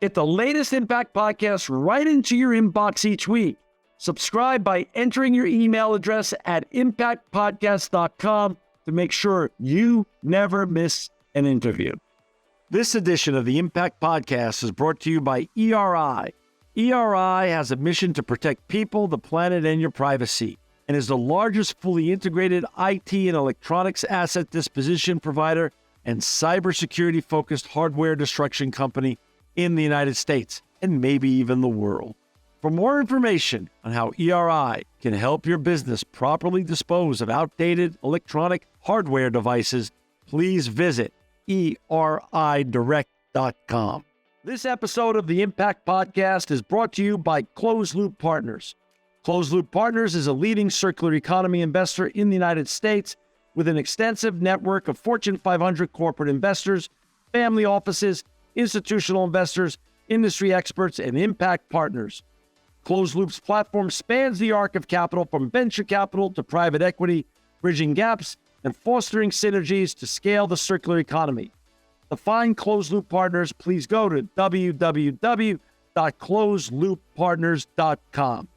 Get the latest Impact podcast right into your inbox each week. Subscribe by entering your email address at impactpodcast.com to make sure you never miss an interview. This edition of the Impact Podcast is brought to you by ERI. ERI has a mission to protect people, the planet, and your privacy, and is the largest fully integrated IT and electronics asset disposition provider and cybersecurity-focused hardware destruction company in the United States, and maybe even the world. For more information on how ERI can help your business properly dispose of outdated electronic hardware devices, please visit eridirect.com. This episode of the Impact Podcast is brought to you by Closed Loop Partners. Closed Loop Partners is a leading circular economy investor in the United States with an extensive network of Fortune 500 corporate investors, family offices, institutional investors, industry experts, and impact partners. Closed Loop's platform spans the arc of capital from venture capital to private equity, bridging gaps and fostering synergies to scale the circular economy. To find Closed Loop Partners, please go to www.closedlooppartners.com.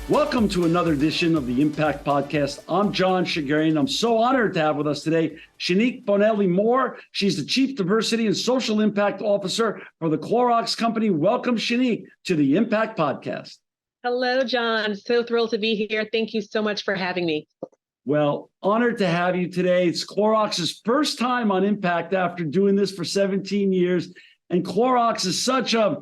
Welcome to another edition of the Impact Podcast. I'm John Shigarian. I'm so honored to have with us today Shanique Bonelli-Moore. She's the Chief Diversity and Social Impact Officer for the Clorox Company. Welcome, Shanique, to the Impact Podcast. Hello, John. So thrilled to be here. Thank you so much for having me. Well, honored to have you today. It's Clorox's first time on Impact after doing this for 17 years. And Clorox is such a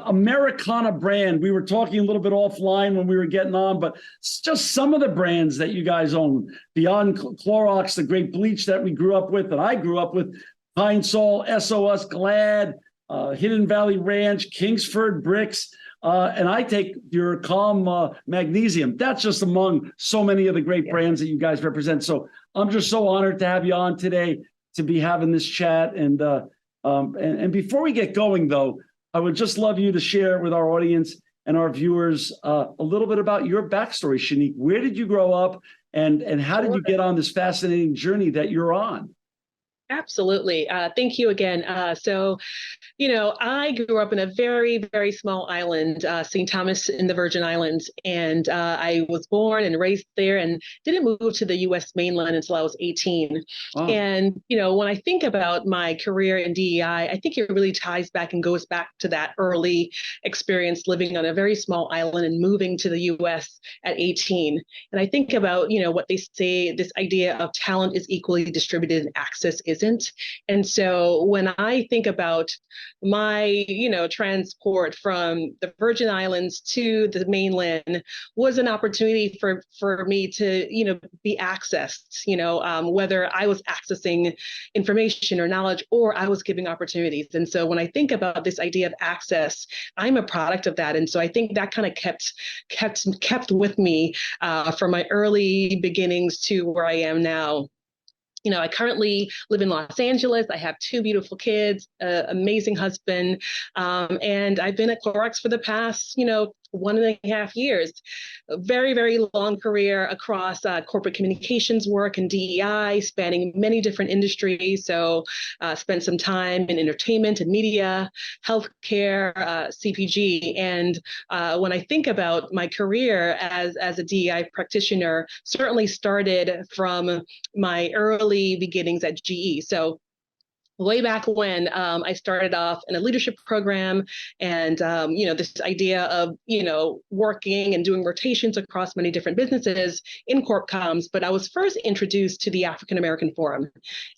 Americana brand. We were talking a little bit offline when we were getting on, but it's just some of the brands that you guys own. Beyond Clorox, the great bleach that we grew up with, that I grew up with, Pine Sol, SOS, Glad, Hidden Valley Ranch, Kingsford Bricks, and I take your Calm Magnesium. That's just among so many of the great brands that you guys represent. So I'm just so honored to have you on today to be having this chat. And before we get going, though, I would just love you to share with our audience and our viewers a little bit about your backstory, Shanique. Where did you grow up, and how did you get on this fascinating journey that you're on? Absolutely. Thank you again. I grew up in a very, very small island, St. Thomas in the Virgin Islands, and I was born and raised there and didn't move to the U.S. mainland until I was 18. Oh. And, when I think about my career in DEI, I think it really ties back and goes back to that early experience living on a very small island and moving to the U.S. at 18. And I think about, what they say, this idea of talent is equally distributed and access isn't. And so when I think about my, transport from the Virgin Islands to the mainland was an opportunity for me to, be accessed, whether I was accessing information or knowledge or I was giving opportunities. And so when I think about this idea of access, I'm a product of that. And so I think that kind of kept with me from my early beginnings to where I am now. I currently live in Los Angeles. I have 2 beautiful kids, amazing husband, and I've been at Clorox for the past, 1.5 years. A very, very long career across corporate communications work and DEI, spanning many different industries. So spent some time in entertainment and media, healthcare, CPG. And when I think about my career as a DEI practitioner, certainly started from my early beginnings at GE. So way back when I started off in a leadership program and, this idea of, working and doing rotations across many different businesses in Corp Comms, but I was first introduced to the African American Forum.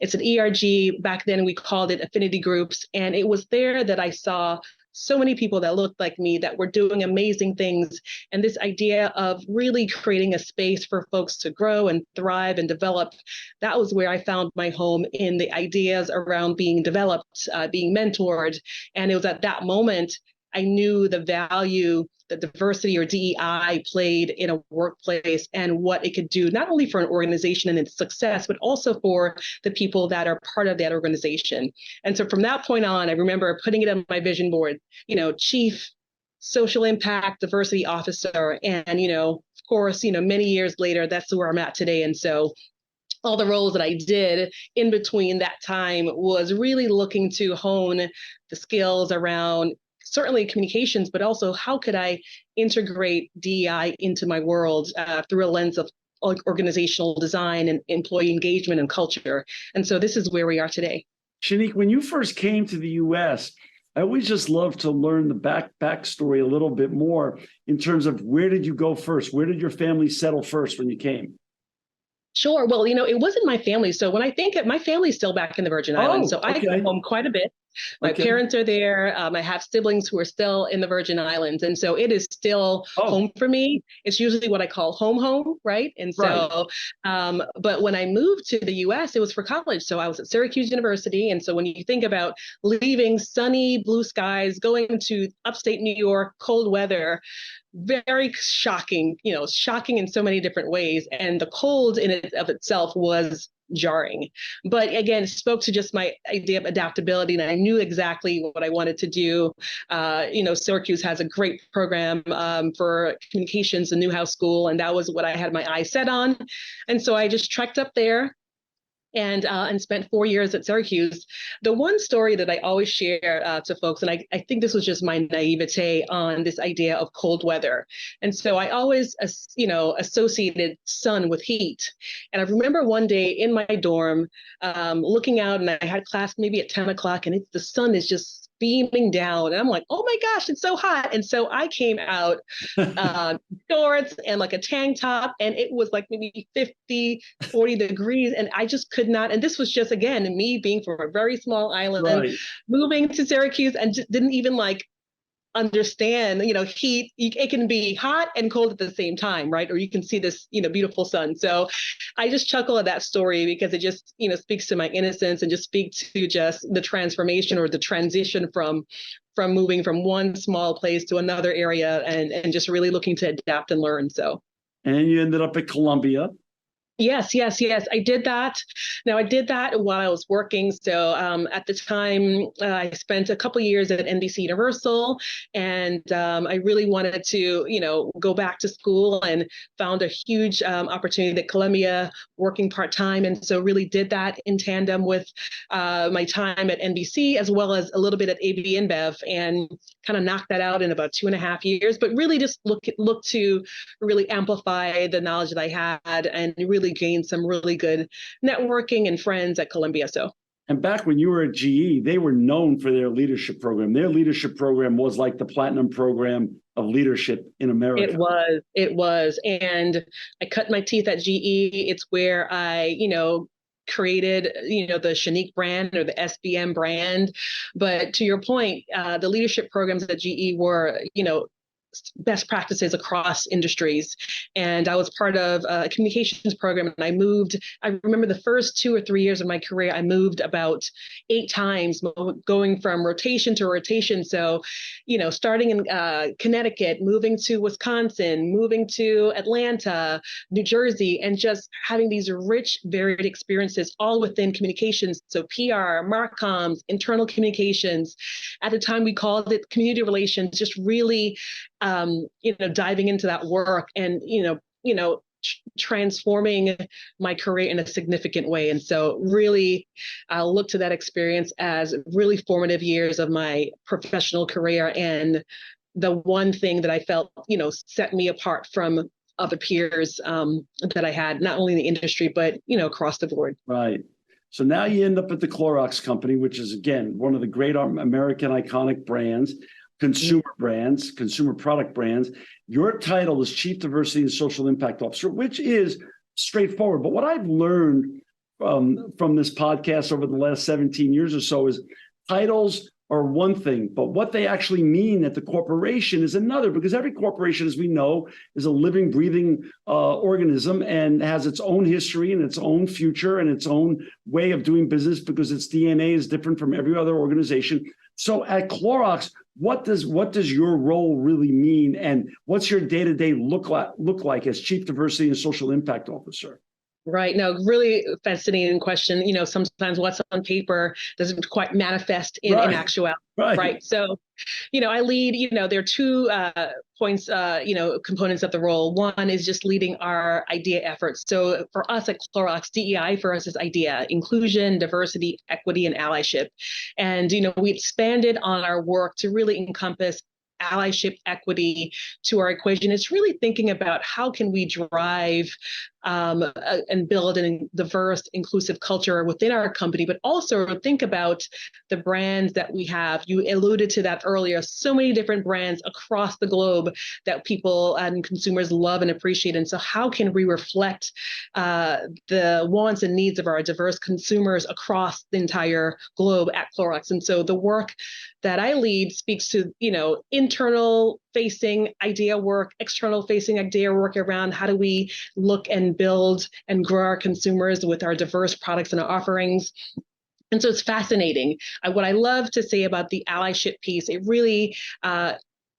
It's an ERG. Back then we called it affinity groups. And it was there that I saw so many people that looked like me that were doing amazing things. And this idea of really creating a space for folks to grow and thrive and develop, that was where I found my home in the ideas around being developed, being mentored. And it was at that moment I knew the value that diversity or DEI played in a workplace and what it could do, not only for an organization and its success, but also for the people that are part of that organization. And so from that point on, I remember putting it on my vision board, Chief Social Impact Diversity Officer. And, of course, many years later, that's where I'm at today. And so all the roles that I did in between that time was really looking to hone the skills around certainly communications, but also how could I integrate DEI into my world through a lens of organizational design and employee engagement and culture. And so this is where we are today. Shanique, when you first came to the U.S., I always just love to learn the backstory a little bit more in terms of where did you go first? Where did your family settle first when you came? Sure. Well, it wasn't my family. So when I think my family's still back in the Virgin Islands, so I go home quite a bit. My parents are there. I have siblings who are still in the Virgin Islands. And so it is still home for me. It's usually what I call home, right? And so, but when I moved to the US, it was for college. So I was at Syracuse University. And so when you think about leaving sunny blue skies, going to upstate New York, cold weather, very shocking, shocking in so many different ways. And the cold in it of itself was jarring. But again, it spoke to just my idea of adaptability. And I knew exactly what I wanted to do. Syracuse has a great program for communications, the Newhouse School. And that was what I had my eyes set on. And so I just trekked up there and spent 4 years at Syracuse. The one story that I always share to folks, and I think this was just my naivete on this idea of cold weather. And so I always, associated sun with heat. And I remember one day in my dorm looking out, and I had class maybe at 10 o'clock, and the sun is just beaming down. And I'm like, oh my gosh, it's so hot. And so I came out shorts and like a tank top, and it was like maybe 50, 40 degrees. And I just could not. And this was just, again, me being from a very small island, moving to Syracuse, and just didn't even understand, heat, it can be hot and cold at the same time, right? Or you can see this, beautiful sun. So I just chuckle at that story because it just, speaks to my innocence and just speaks to just the transformation or the transition from moving from one small place to another area and just really looking to adapt and learn. So. And you ended up at Columbia. Yes. I did that. Now, I did that while I was working. So at the time, I spent a couple of years at NBC Universal, and I really wanted to, go back to school, and found a huge opportunity at Columbia working part-time. And so really did that in tandem with my time at NBC, as well as a little bit at AB InBev, and kind of knocked that out in about 2.5 years, but really just look to really amplify the knowledge that I had and really gain some really good networking and friends at Columbia. So. And back when you were at GE, they were known for their leadership program. Their leadership program was like the platinum program of leadership in America. It was. And I cut my teeth at GE. It's where I, created, the Shanique brand or the SBM brand. But to your point, the leadership programs at GE were, best practices across industries. And I was part of a communications program, and I remember the first 2 or 3 years of my career, I moved about 8 times, going from rotation to rotation. So, starting in Connecticut, moving to Wisconsin, moving to Atlanta, New Jersey, and just having these rich, varied experiences all within communications. So PR, Marcoms, internal communications. At the time, we called it community relations, just really diving into that work and, transforming my career in a significant way. And so really, I'll look to that experience as really formative years of my professional career. And the one thing that I felt, set me apart from other peers that I had, not only in the industry, but, across the board. Right. So now you end up at the Clorox company, which is, again, one of the great American iconic brands. Consumer brands, consumer product brands. Your title is Chief Diversity and Social Impact Officer, which is straightforward. But what I've learned from this podcast over the last 17 years or so is titles are one thing, but what they actually mean at the corporation is another, because every corporation, as we know, is a living, breathing organism and has its own history and its own future and its own way of doing business, because its DNA is different from every other organization. So at Clorox, what does your role really mean, and what's your day-to-day look like as Chief Diversity and Social Impact Officer? Right. No, really fascinating question. Sometimes what's on paper doesn't quite manifest in Right, actuality. right. Right. So, I lead, there are two points, components of the role. One is just leading our idea efforts. So for us at Clorox, DEI for us is idea, inclusion, diversity, equity, and allyship. And, we expanded on our work to really encompass allyship equity to our equation. It's really thinking about how can we drive and build a diverse, inclusive culture within our company, but also think about the brands that we have. You alluded to that earlier. So many different brands across the globe that people and consumers love and appreciate. And so, how can we reflect the wants and needs of our diverse consumers across the entire globe at Clorox? And so, the work that I lead speaks to, internal facing idea work, external facing idea work around how do we look and build and grow our consumers with our diverse products and offerings. And so it's fascinating. What I love to say about the allyship piece, it really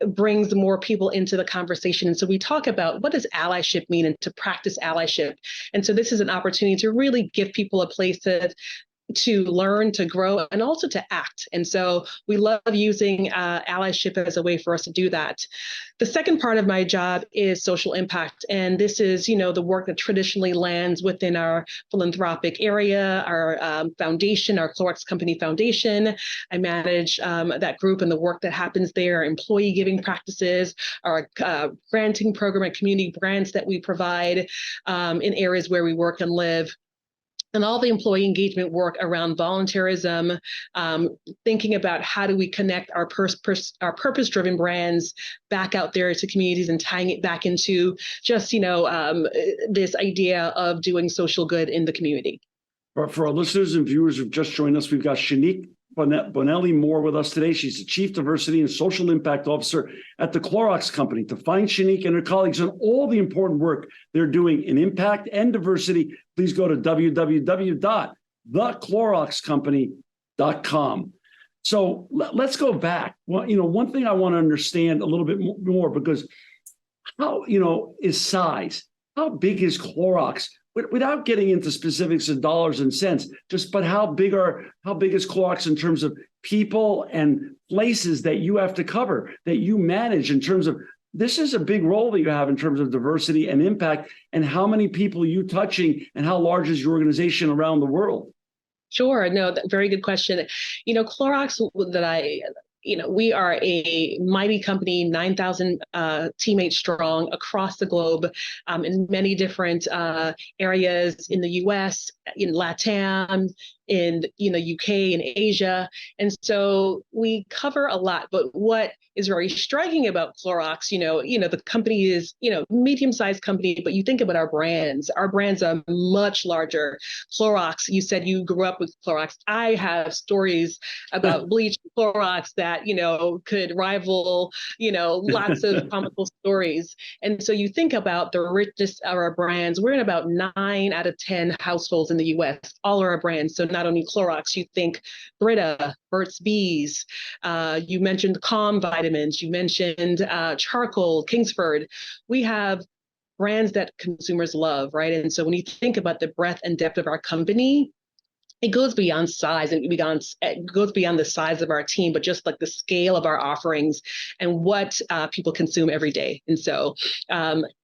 brings more people into the conversation. And so we talk about what does allyship mean and to practice allyship. And so this is an opportunity to really give people a place to learn, to grow, and also to act. And so we love using allyship as a way for us to do that. The second part of my job is social impact. And this is, the work that traditionally lands within our philanthropic area, our foundation, our Clorox Company Foundation. I manage that group and the work that happens there, employee giving practices, our granting program and community grants that we provide in areas where we work and live, and all the employee engagement work around volunteerism, thinking about how do we connect our purpose-driven brands back out there to communities and tying it back into just, this idea of doing social good in the community. For our listeners and viewers who've just joined us, we've got Shanique Bonelli-Moore with us today. She's the Chief Diversity and Social Impact Officer at the Clorox Company. To find Shanique and her colleagues on all the important work they're doing in impact and diversity, please go to www.thecloroxcompany.com. So let's go back. Well, one thing I want to understand a little bit more, because how, is size. How big is Clorox? Without getting into specifics of dollars and cents, but how big is Clorox in terms of people and places that you have to cover, that you manage, in terms of, this is a big role that you have in terms of diversity and impact, and how many people are you touching, and how large is your organization around the world? Sure. No, very good question. Clorox we are a mighty company, 9,000 teammates strong across the globe, in many different areas in the US, in LATAM, in UK and Asia. And so we cover a lot. But what is very striking about Clorox, the company is, medium-sized company, but you think about our brands. Our brands are much larger. Clorox, you said you grew up with Clorox. I have stories about bleach Clorox that, could rival, lots of comical stories. And so you think about the richness of our brands. We're in about 9 out of 10 households in the US, all our brands. So not only Clorox, you think Brita, Burt's Bees, you mentioned Calm vitamins, you mentioned charcoal, Kingsford. We have brands that consumers love, right? And so when you think about the breadth and depth of our company, it goes beyond size, and it goes beyond the size of our team, but just like the scale of our offerings and what people consume every day. And so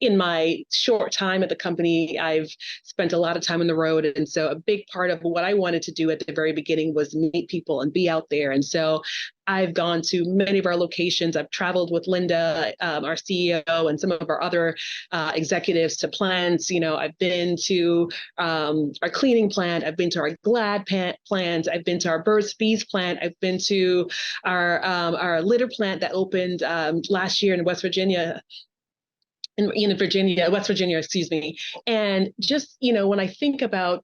in my short time at the company, I've spent a lot of time on the road. And so a big part of what I wanted to do at the very beginning was meet people and be out there. And so I've gone to many of our locations. I've traveled with Linda, our CEO, and some of our other executives to plants. I've been to our cleaning plant. I've been to our Glad plant. I've been to our Burt's Bees plant. I've been to our litter plant that opened last year in West Virginia. West Virginia, excuse me. And just, when I think about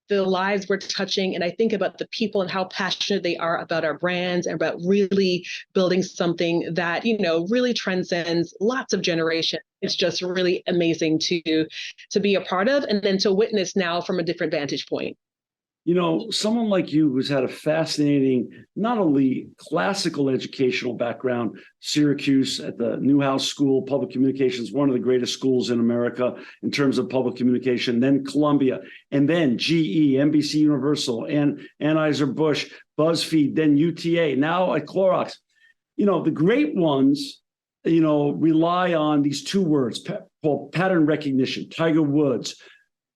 the lives we're touching, and I think about the people and how passionate they are about our brands and about really building something that, really transcends lots of generations. It's just really amazing to be a part of, and then to witness now from a different vantage point. Someone like you who's had a fascinating, not only classical educational background, Syracuse at the Newhouse School, public communications, one of the greatest schools in America in terms of public communication, then Columbia, and then GE, NBC Universal, and Anheuser-Busch, BuzzFeed, then UTA, now at Clorox. The great ones, rely on these two words called pattern recognition. Tiger Woods,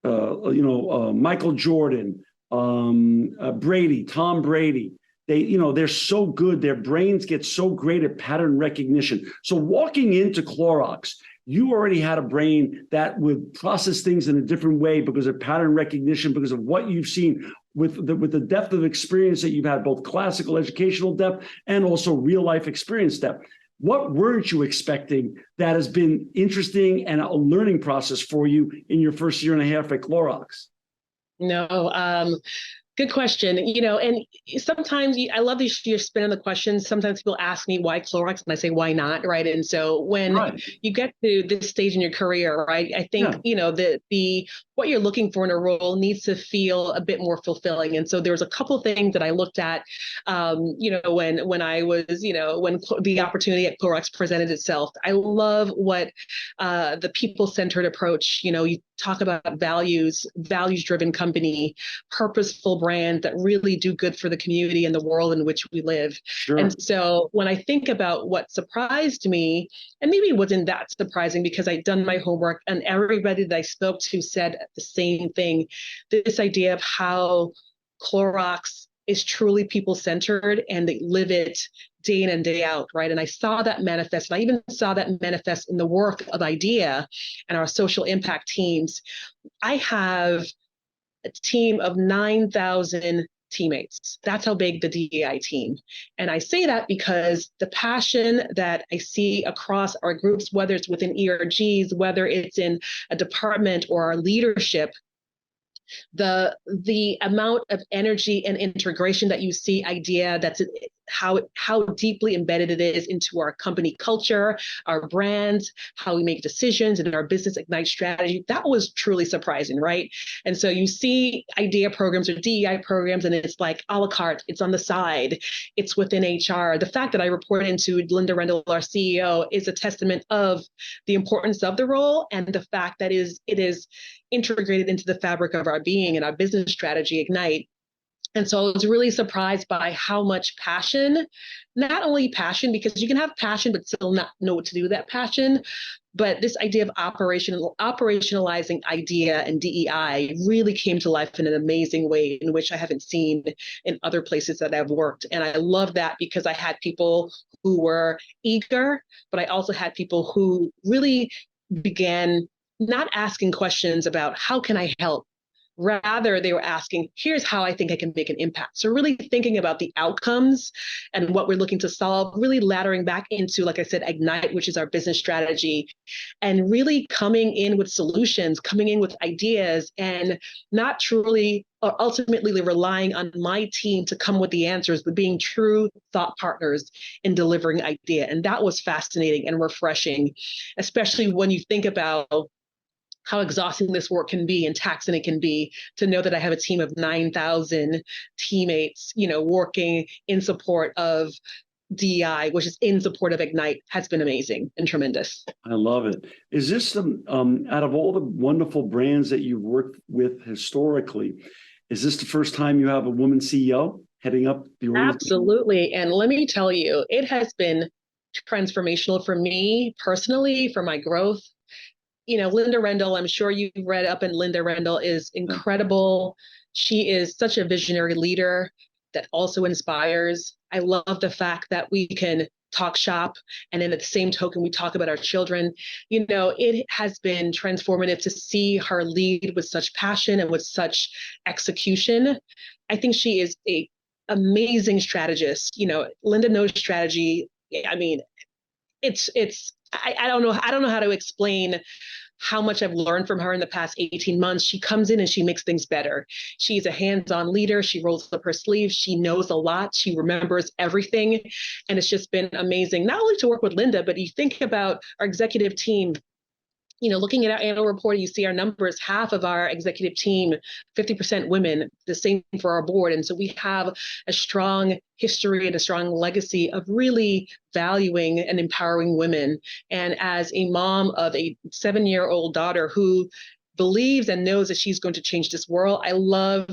Michael Jordan, Brady, Tom Brady. They're so good. Their brains get so great at pattern recognition. So walking into Clorox, you already had a brain that would process things in a different way because of pattern recognition, because of what you've seen with the depth of experience that you've had, both classical educational depth and also real life experience depth. What weren't you expecting that has been interesting and a learning process for you in your first year and a half at Clorox? No, good question. And sometimes I love these your spin on the questions. Sometimes people ask me why Clorox, and I say why not, right? And so when you get to this stage in your career, right, I think the what you're looking for in a role needs to feel a bit more fulfilling. And so there's a couple of things that I looked at, when I was, when the opportunity at Clorox presented itself. I love what the people-centered approach. You talk about values-driven company, purposeful brand that really do good for the community and the world in which we live. Sure. And so when I think about what surprised me, and maybe it wasn't that surprising because I'd done my homework and everybody that I spoke to said the same thing, this idea of how Clorox is truly people-centered and they live it day in and day out, right? And I saw that manifest, and I even saw that manifest in the work of IDEA and our social impact teams. I have a team of 9,000 teammates. That's how big the DEI team. And I say that because the passion that I see across our groups, whether it's within ERGs, whether it's in a department or our leadership, the amount of energy and integration that you see IDEA, that's how deeply embedded it is into our company culture, our brands, how we make decisions, and our business ignite strategy. That was truly surprising, right? And so you see IDEA programs or DEI programs, and it's like a la carte, it's on the side, it's within HR. The fact that I report into Linda Rendell, our CEO, is a testament of the importance of the role and the fact that it is integrated into the fabric of our being and our business strategy, Ignite. And so I was really surprised by how much passion, not only passion, because you can have passion, but still not know what to do with that passion, but this idea of operationalizing IDEA and DEI really came to life in an amazing way in which I haven't seen in other places that I've worked. And I love that because I had people who were eager, but I also had people who really began not asking questions about how can I help? Rather, they were asking, here's how I think I can make an impact. So really thinking about the outcomes and what we're looking to solve, really laddering back into, like I said, Ignite, which is our business strategy, and really coming in with solutions, coming in with ideas, and not truly or ultimately relying on my team to come with the answers, but being true thought partners in delivering idea. And that was fascinating and refreshing, especially when you think about how exhausting this work can be and taxing it can be, to know that I have a team of 9,000 teammates, working in support of DEI, which is in support of Ignite, has been amazing and tremendous. I love it. Is this out of all the wonderful brands that you've worked with historically, is this the first time you have a woman CEO heading up the organization? Absolutely. And let me tell you, it has been transformational for me personally, for my growth. Linda Rendell, I'm sure you've read up, and Linda Rendell is incredible. She is such a visionary leader that also inspires. I love the fact that we can talk shop, and then at the same token, we talk about our children. It has been transformative to see her lead with such passion and with such execution. I think she is an amazing strategist. Linda knows strategy. I mean, I don't know how to explain how much I've learned from her in the past 18 months. She comes in and she makes things better. She's a hands-on leader. She rolls up her sleeves. She knows a lot. She remembers everything. And it's just been amazing, not only to work with Linda, but you think about our executive team. looking at our annual report, you see our numbers, half of our executive team, 50% women, the same for our board. And so we have a strong history and a strong legacy of really valuing and empowering women. And as a mom of a 7-year-old daughter who believes and knows that she's going to change this world, I love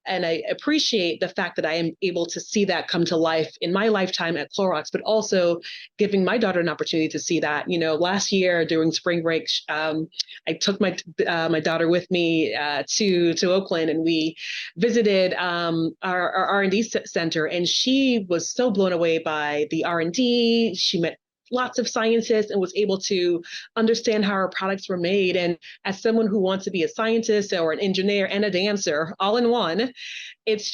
and I appreciate the fact that I am able to see that come to life in my lifetime at Clorox, but also giving my daughter an opportunity to see that. Last year during spring break, I took my daughter with me to Oakland, and we visited our R&D center, and she was so blown away by the R&D. She met lots of scientists and was able to understand how our products were made. And as someone who wants to be a scientist or an engineer and a dancer all in one, it's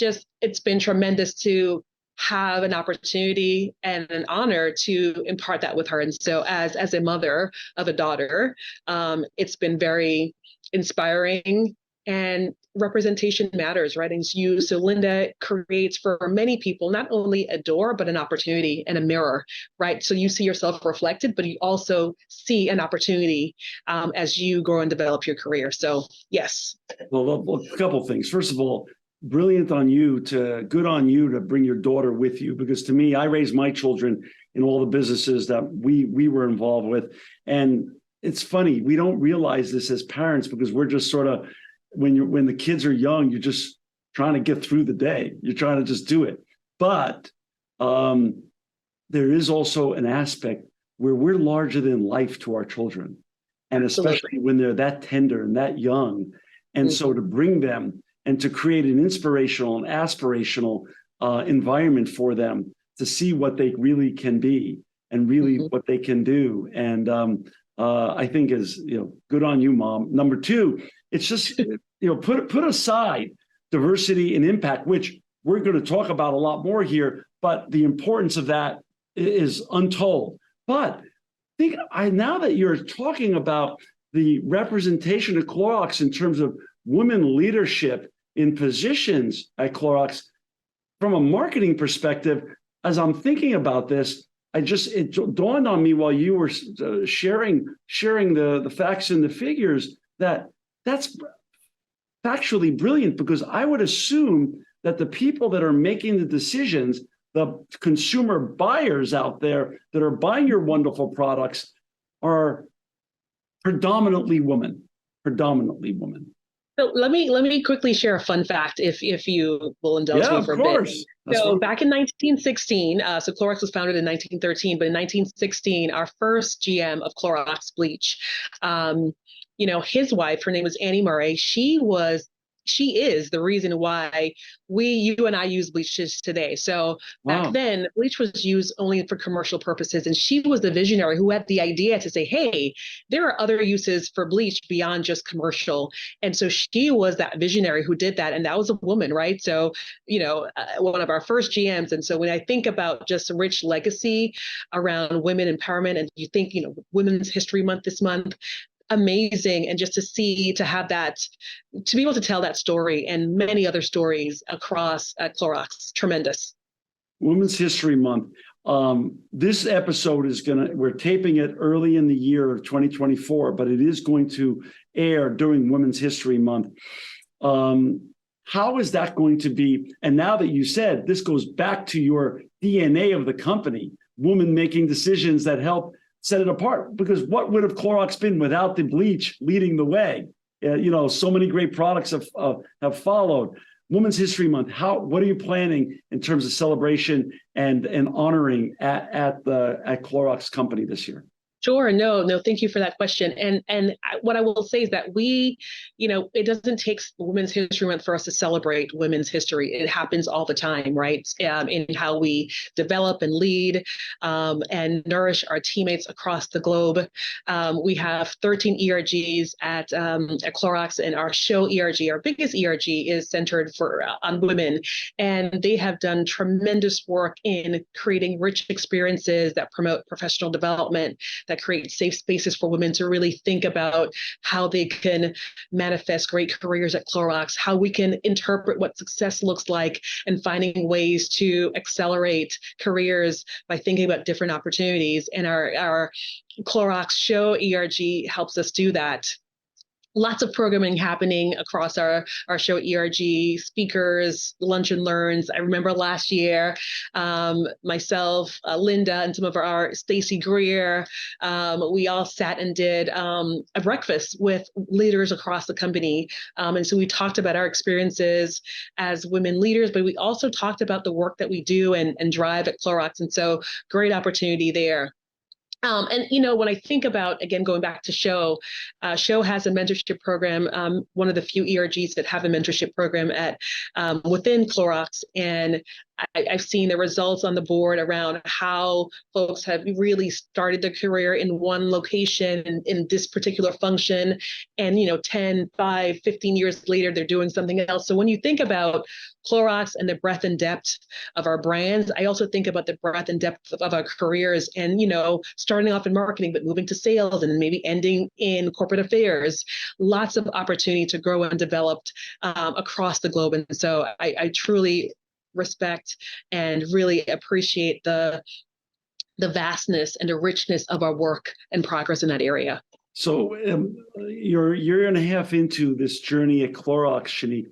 been tremendous to have an opportunity and an honor to impart that with her. And so as a mother of a daughter, it's been very inspiring. And representation matters, right? So Linda creates for many people not only a door, but an opportunity and a mirror, right? So you see yourself reflected, but you also see an opportunity as you grow and develop your career. So yes. Well, a couple of things. First of all, good on you to bring your daughter with you, because to me, I raised my children in all the businesses that we were involved with. And it's funny, we don't realize this as parents because we're just sort of, when the kids are young, you're just trying to get through the day. You're trying to just do it. But there is also an aspect where we're larger than life to our children. And especially when they're that tender and that young. And so to bring them and to create an inspirational and aspirational environment for them to see what they really can be and really what they can do. And I think is, good on you, Mom. Number two, it's just, put aside diversity and impact, which we're going to talk about a lot more here, but the importance of that is untold. But now that you're talking about the representation of Clorox in terms of women leadership in positions at Clorox, from a marketing perspective, as I'm thinking about this, it dawned on me while you were sharing the facts and the figures that's factually brilliant, because I would assume that the people that are making the decisions, the consumer buyers out there that are buying your wonderful products, are predominantly women. So let me quickly share a fun fact, if you will indulge me for a bit. So back in 1916, so Clorox was founded in 1913, but in 1916, our first GM of Clorox bleach, his wife, her name was Annie Murray. She is the reason why you and I use bleach today. So back then, bleach was used only for commercial purposes. And she was the visionary who had the idea to say, hey, there are other uses for bleach beyond just commercial. And so she was that visionary who did that. And that was a woman, right? So, one of our first GMs. And so when I think about just a rich legacy around women empowerment, and you think, Women's History Month this month, amazing. And just to have that, to be able to tell that story and many other stories across Clorox, tremendous. Women's History Month. This episode we're taping it early in the year of 2024, but it is going to air during Women's History Month. How is that going to be? And now that you said this goes back to your DNA of the company, women making decisions that help set it apart, because what would have Clorox been without the bleach leading the way? So many great products have followed. Women's History Month. What are you planning in terms of celebration and honoring at Clorox company this year? Sure. No, thank you for that question. And what I will say is that it doesn't take Women's History Month for us to celebrate women's history. It happens all the time, right? In how we develop and lead and nourish our teammates across the globe. We have 13 ERGs at Clorox, and our show ERG, our biggest ERG, is centered on women. And they have done tremendous work in creating rich experiences that promote professional development, that create safe spaces for women to really think about how they can manifest great careers at Clorox, how we can interpret what success looks like, and finding ways to accelerate careers by thinking about different opportunities. And our Clorox show ERG helps us do that. Lots of programming happening across our show ERG, speakers, lunch and learns. I remember last year, myself, Linda, and some of our Stacy Greer, we all sat and did a breakfast with leaders across the company. And so we talked about our experiences as women leaders, but we also talked about the work that we do and drive at Clorox. And so great opportunity there. And, when I think about, again, going back to Show has a mentorship program, one of the few ERGs that have a mentorship program within Clorox. And I've seen the results on the board around how folks have really started their career in one location in this particular function. And, 10, 5, 15 years later, they're doing something else. So when you think about Clorox and the breadth and depth of our brands, I also think about the breadth and depth of our careers and, starting off in marketing, but moving to sales and maybe ending in corporate affairs, lots of opportunity to grow and develop across the globe. And so I truly respect and really appreciate the vastness and the richness of our work and progress in that area. So you're a year and a half into this journey at Clorox, Shanique.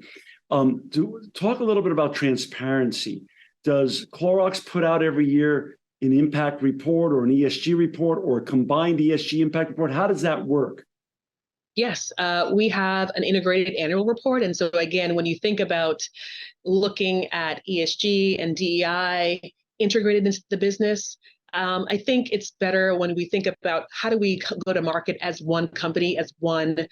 Talk a little bit about transparency. Does Clorox put out every year an impact report or an ESG report or a combined ESG impact report? How does that work? Yes, we have an integrated annual report. And so again, when you think about looking at ESG and DEI integrated into the business, I think it's better when we think about how do we go to market as one company, as one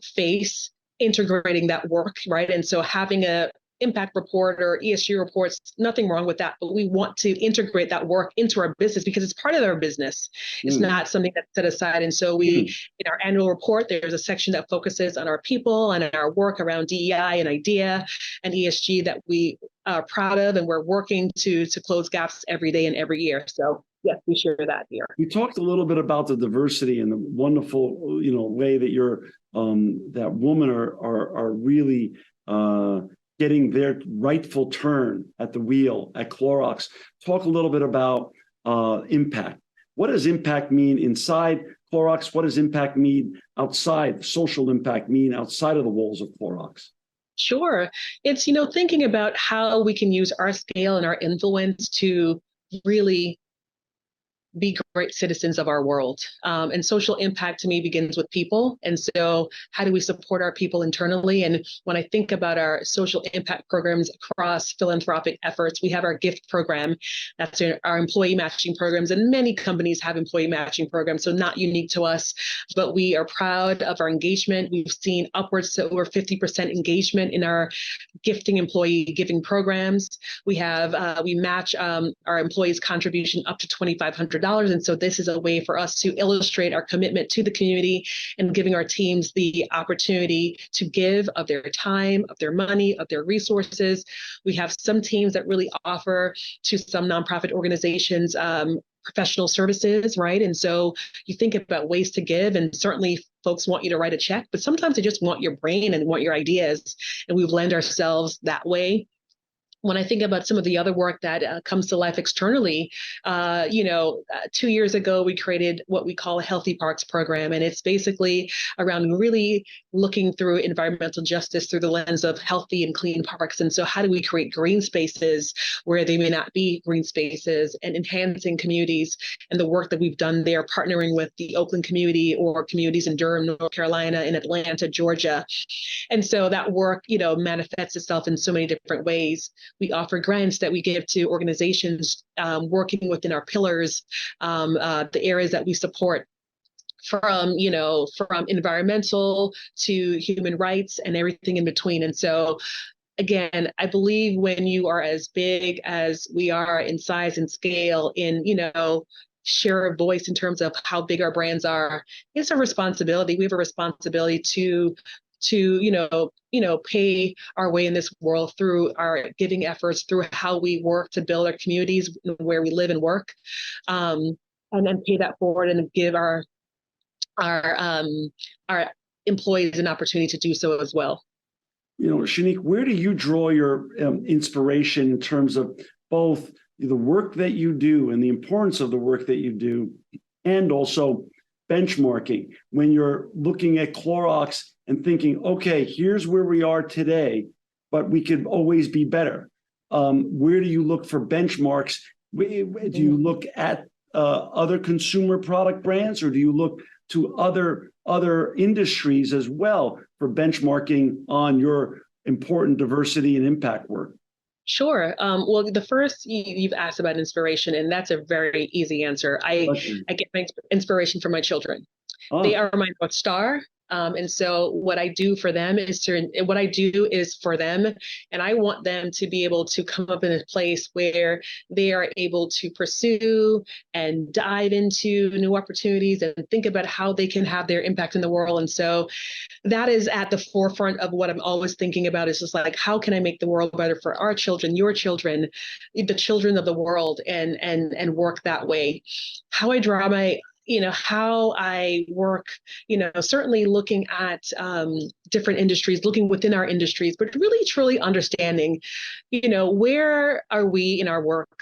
face, integrating that work, right? And so having a impact report or ESG reports, nothing wrong with that, but we want to integrate that work into our business because it's part of our business. It's not something that's set aside. And so in our annual report, there's a section that focuses on our people and our work around DEI and IDEA and ESG that we are proud of, and we're working to close gaps every day and every year. So yes, we share that here. You talked a little bit about the diversity and the wonderful, way that you're that women are really getting their rightful turn at the wheel at Clorox. Talk a little bit about impact. What does impact mean inside Clorox? What does impact mean outside? Social impact mean outside of the walls of Clorox? Sure. It's, thinking about how we can use our scale and our influence to really be great citizens of our world. And social impact to me begins with people. And so how do we support our people internally? And when I think about our social impact programs across philanthropic efforts, we have our GIFT program. That's our employee matching programs. And many companies have employee matching programs, so not unique to us, but we are proud of our engagement. We've seen upwards to over 50% engagement in our gifting employee giving programs. We match our employees' contribution up to $2,500. And so this is a way for us to illustrate our commitment to the community and giving our teams the opportunity to give of their time, of their money, of their resources. We have some teams that really offer to some nonprofit organizations professional services, right? And so you think about ways to give, and certainly folks want you to write a check, but sometimes they just want your brain and want your ideas. And we lend ourselves that way. When I think about some of the other work that comes to life externally, 2 years ago, we created what we call a Healthy Parks program. And it's basically around really looking through environmental justice through the lens of healthy and clean parks. And so how do we create green spaces where they may not be green spaces, and enhancing communities, and the work that we've done there, partnering with the Oakland community or communities in Durham, North Carolina, in Atlanta, Georgia. And so that work, manifests itself in so many different ways. We offer grants that we give to organizations working within our pillars, the areas that we support, from environmental to human rights and everything in between. And so again, I believe when you are as big as we are in size and scale, in share of voice in terms of how big our brands are, it's a responsibility. We have a responsibility to pay our way in this world through our giving efforts, through how we work to build our communities where we live and work. and pay that forward and give our employees an opportunity to do so as well. Shanique, where do you draw your inspiration in terms of both the work that you do and the importance of the work that you do, and also benchmarking when you're looking at Clorox and thinking, okay, here's where we are today, but we could always be better. Where do you look for benchmarks? Do you look at other consumer product brands, or do you look to other industries as well for benchmarking on your important diversity and impact work? Sure. Well, the first you've asked about inspiration, and that's a very easy answer. I get my inspiration from my children. They are my North Star. And so what I do for them is for them. And I want them to be able to come up in a place where they are able to pursue and dive into new opportunities and think about how they can have their impact in the world. And so that is at the forefront of what I'm always thinking about, is just like, how can I make the world better for our children, your children, the children of the world, and work that way. How I draw how I work, certainly looking at different industries, looking within our industries, but really truly understanding, where are we in our work?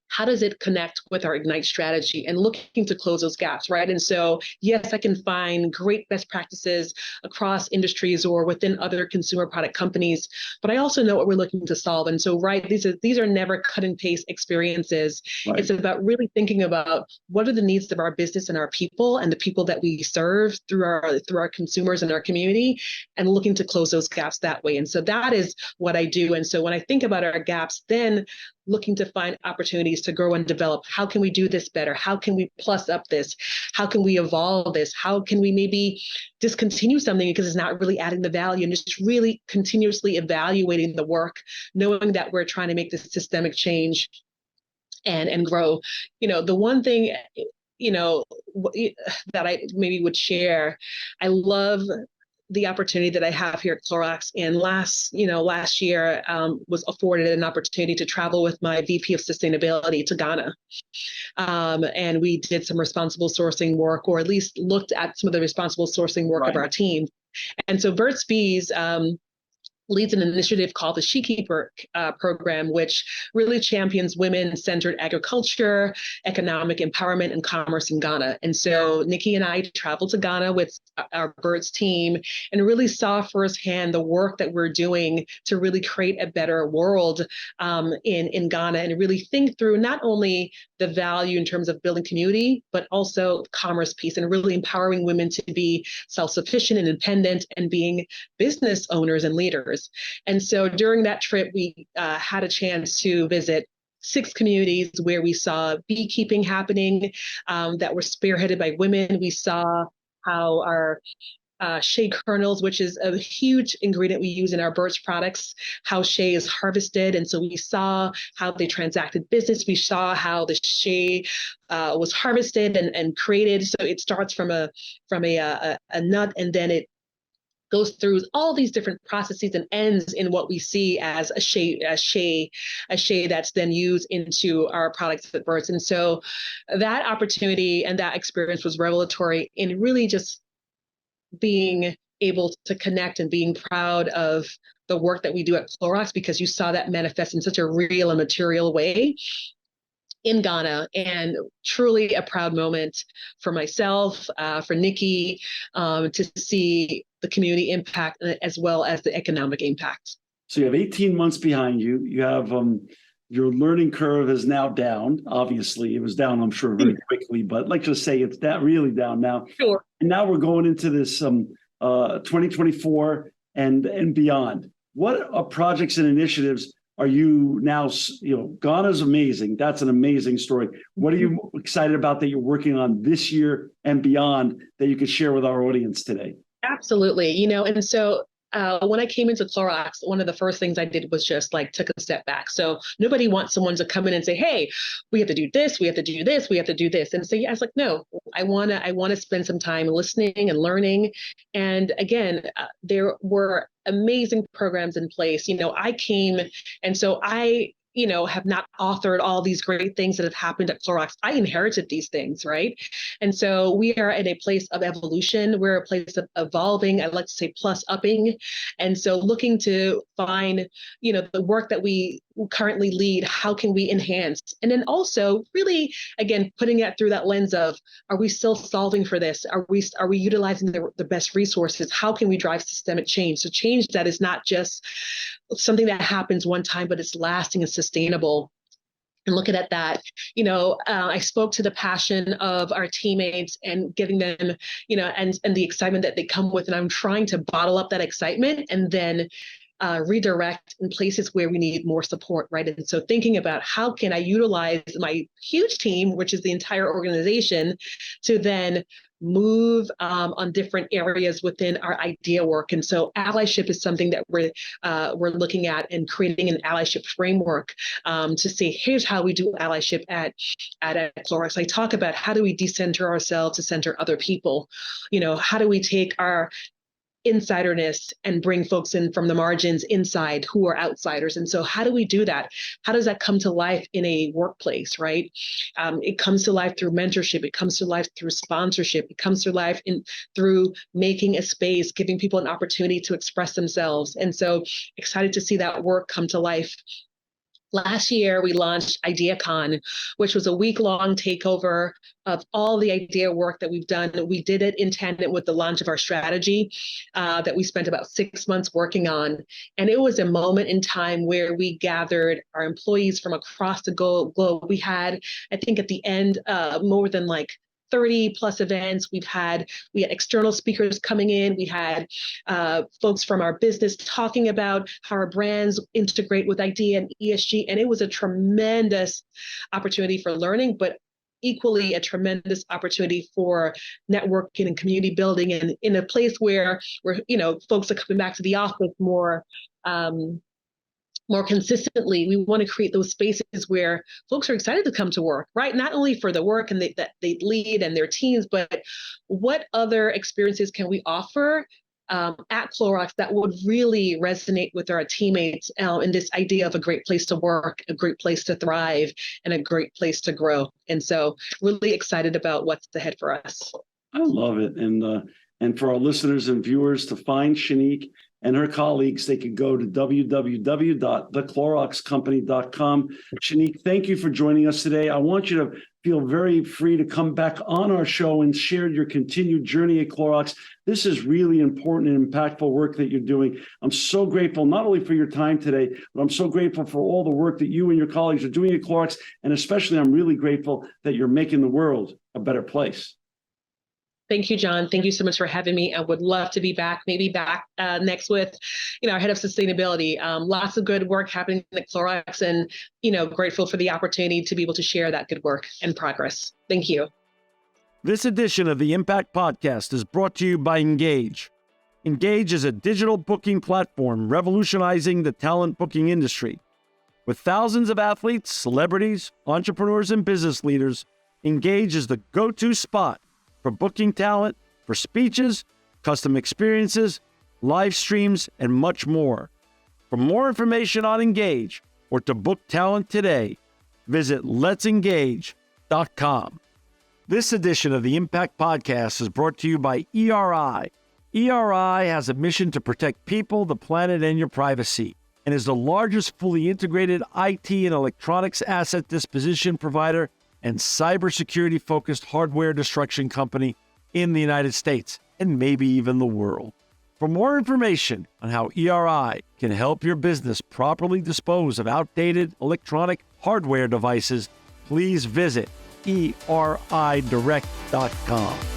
How does it connect with our Ignite strategy, and looking to close those gaps, right? And so, yes, I can find great best practices across industries or within other consumer product companies, but I also know what we're looking to solve. And so, right, these are never cut and paste experiences. Right. It's about really thinking about what are the needs of our business and our people and the people that we serve through our consumers and our community, and looking to close those gaps that way. And so that is what I do. And so when I think about our gaps, then looking to find opportunities to grow and develop. How can we do this better? How can we plus up this? How can we evolve this? How can we maybe discontinue something because it's not really adding the value, and just really continuously evaluating the work, knowing that we're trying to make this systemic change and grow. The one thing, that I maybe would share, I love the opportunity that I have here at Clorox. And last year was afforded an opportunity to travel with my VP of Sustainability to Ghana. And we did some responsible sourcing work, or at least looked at some of the responsible sourcing work of our team. And so Burt's Bees leads an initiative called the Shekeeper program, which really champions women-centered agriculture, economic empowerment, and commerce in Ghana. And so Nikki and I traveled to Ghana with our Birds team and really saw firsthand the work that we're doing to really create a better world in Ghana, and really think through not only the value in terms of building community, but also commerce piece, and really empowering women to be self-sufficient and independent and being business owners and leaders. And so during that trip, we had a chance to visit 6 communities where we saw beekeeping happening that were spearheaded by women. We saw how our shea kernels, which is a huge ingredient we use in our Birch products, how shea is harvested. And so we saw how they transacted business. We saw how the shea was harvested and created. So it starts from a nut, and then it goes through all these different processes and ends in what we see as a shea that's then used into our products at Birds. And so that opportunity and that experience was revelatory in really just being able to connect and being proud of the work that we do at Clorox, because you saw that manifest in such a real and material way in Ghana, and truly a proud moment for myself, for Nikki, to see the community impact as well as the economic impact. So you have 18 months behind you. You have your learning curve is now down. Obviously, it was down, I'm sure, very quickly, but let's just say it's really down now. Sure. And now we're going into this 2024 and beyond. What projects and initiatives are you now, Ghana's amazing. That's an amazing story. What are you excited about that you're working on this year and beyond that you could share with our audience today? Absolutely. And so when I came into Clorox, one of the first things I did was just took a step back. So nobody wants someone to come in and say, hey, we have to do this, we have to do this, we have to do this. And so I was like, no, I want to spend some time listening and learning. And again, there were amazing programs in place. I came, and so I have not authored all these great things that have happened at Clorox. I inherited these things, right? And so we are in a place of evolution. We're a place of evolving. I like to say plus upping. And so looking to find, the work that we currently lead, how can we enhance? And then also really, again, putting it through that lens of, are we still solving for this? Are we utilizing the best resources? How can we drive systemic change? So change that is not just something that happens one time, but it's lasting and sustainable. And looking at that, I spoke to the passion of our teammates and giving them, and the excitement that they come with. And I'm trying to bottle up that excitement and then redirect in places where we need more support, right? And so thinking about how can I utilize my huge team, which is the entire organization, to then move on different areas within our idea work. And so allyship is something that we're looking at and creating an allyship framework to say, here's how we do allyship at Clorox. I talk about how do we decenter ourselves to center other people? How do we take our insiderness and bring folks in from the margins inside who are outsiders? And so how do we do that? How does that come to life in a workplace, right? It comes to life through mentorship. It comes to life through sponsorship. It comes to life through making a space, giving people an opportunity to express themselves. And so excited to see that work come to life. Last year, we launched IdeaCon, which was a week-long takeover of all the idea work that we've done. We did it in tandem with the launch of our strategy that we spent about 6 months working on. And it was a moment in time where we gathered our employees from across the globe. We had, I think at the end, more than 30 plus events. We had external speakers coming in. We had folks from our business talking about how our brands integrate with IDEA and ESG. And it was a tremendous opportunity for learning, but equally a tremendous opportunity for networking and community building, and in a place where folks are coming back to the office more consistently. We want to create those spaces where folks are excited to come to work, right? Not only for the work and that they lead and their teams, but what other experiences can we offer at Clorox that would really resonate with our teammates in this idea of a great place to work, a great place to thrive, and a great place to grow. And so really excited about what's ahead for us. I love it. And for our listeners and viewers, to find Shanique and her colleagues, they could go to www.thecloroxcompany.com. Shanique, thank you for joining us today. I want you to feel very free to come back on our show and share your continued journey at Clorox. This is really important and impactful work that you're doing. I'm so grateful, not only for your time today, but I'm so grateful for all the work that you and your colleagues are doing at Clorox. And especially, I'm really grateful that you're making the world a better place. Thank you, John. Thank you so much for having me. I would love to be back, maybe back next with, our head of sustainability. Lots of good work happening at Clorox, and, grateful for the opportunity to be able to share that good work and progress. Thank you. This edition of the Impact Podcast is brought to you by Engage. Engage is a digital booking platform revolutionizing the talent booking industry. With thousands of athletes, celebrities, entrepreneurs, and business leaders, Engage is the go-to spot for booking talent, for speeches, custom experiences, live streams, and much more. For more information on Engage or to book talent today, visit letsengage.com. This edition of the Impact Podcast is brought to you by ERI. ERI has a mission to protect people, the planet, and your privacy, and is the largest fully integrated IT and electronics asset disposition provider and cybersecurity-focused hardware destruction company in the United States, and maybe even the world. For more information on how ERI can help your business properly dispose of outdated electronic hardware devices, please visit eridirect.com.